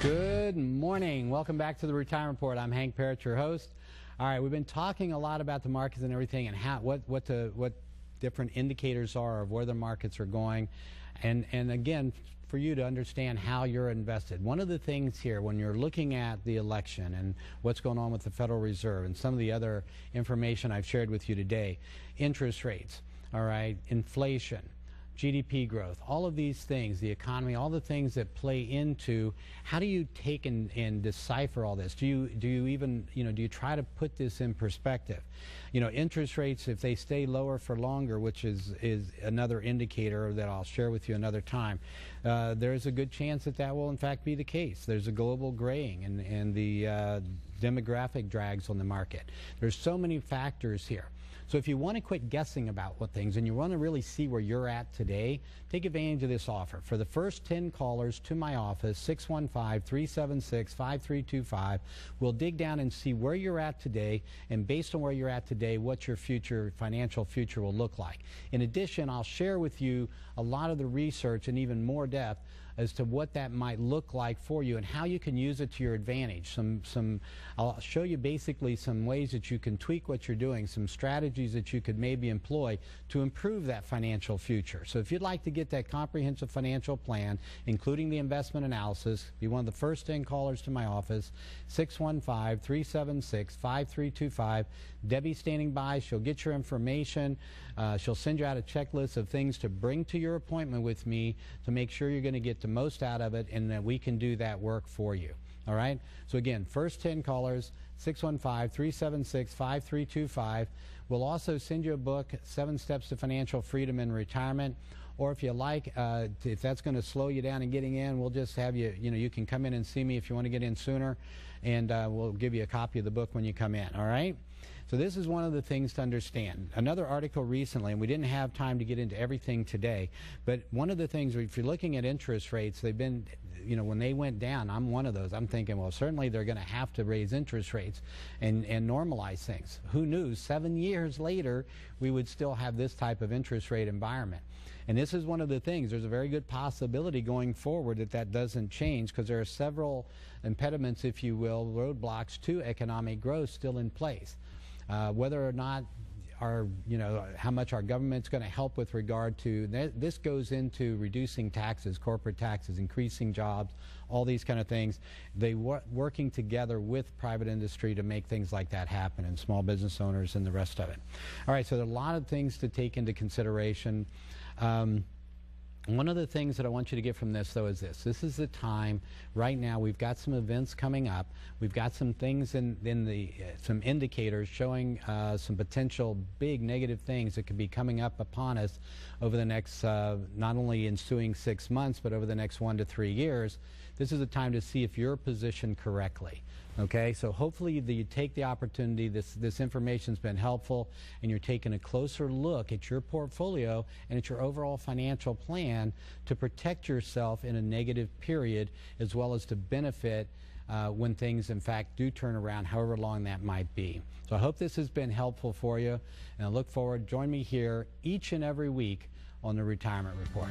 Good morning. Welcome back to the Retirement Report. I'm Hank Parrott, your host. All right, we've been talking a lot about the markets and everything, and what different indicators are of where the markets are going, and again, for you to understand how you're invested. One of the things here, when you're looking at the election and what's going on with the Federal Reserve and some of the other information I've shared with you today, interest rates, all right, inflation, GDP growth, all of these things, the economy, all the things that play into how do you take and decipher all this? Do you even, do you try to put this in perspective? Interest rates, if they stay lower for longer, which is another indicator that I'll share with you another time, there's a good chance that will in fact be the case. There's a global graying and the demographic drags on the market. There's so many factors here. So if you want to quit guessing about what things and you want to really see where you're at today, take advantage of this offer. For the first 10 callers to my office, 615-376-5325, we'll dig down and see where you're at today, and based on where you're at today, what your financial future will look like. In addition, I'll share with you a lot of the research in even more depth as to what that might look like for you and how you can use it to your advantage. I'll show you basically some ways that you can tweak what you're doing, some strategies that you could maybe employ to improve that financial future. So if you'd like to get that comprehensive financial plan, including the investment analysis, be one of the first 10 callers to my office, 615-376-5325. Debbie's standing by. She'll get your information. She'll send you out a checklist of things to bring to your appointment with me to make sure you're going to get the most out of it and that we can do that work for you. All right? So again, first 10 callers, 615-376-5325. We'll also send you a book, 7 Steps to Financial Freedom in Retirement. Or if you like, if that's going to slow you down in getting in, we'll just have you, you can come in and see me if you want to get in sooner, and we'll give you a copy of the book when you come in, all right? So this is one of the things to understand. Another article recently, and we didn't have time to get into everything today, but one of the things, if you're looking at interest rates, they've been, when they went down, I'm one of those. I'm thinking, well, certainly they're going to have to raise interest rates and normalize things. Who knew 7 years later we would still have this type of interest rate environment? And this is one of the things. There's a very good possibility going forward that doesn't change, because there are several impediments, if you will, roadblocks to economic growth still in place. Whether or not how much our government's going to help with regard to this goes into reducing taxes, corporate taxes, increasing jobs, all these kind of things. They working together with private industry to make things like that happen, and small business owners and the rest of it. All right, so there are a lot of things to take into consideration. One of the things that I want you to get from this, though, is this. This is the time. Right now, we've got some events coming up. We've got some things some indicators showing some potential big negative things that could be coming up upon us over the next, not only ensuing 6 months, but over the next 1 to 3 years. This is a time to see if you're positioned correctly. Okay, so hopefully you take the opportunity. This information's been helpful, and you're taking a closer look at your portfolio and at your overall financial plan to protect yourself in a negative period, as well as to benefit when things in fact do turn around, however long that might be. So I hope this has been helpful for you, and I look forward. Join me here each and every week on the Retirement Report.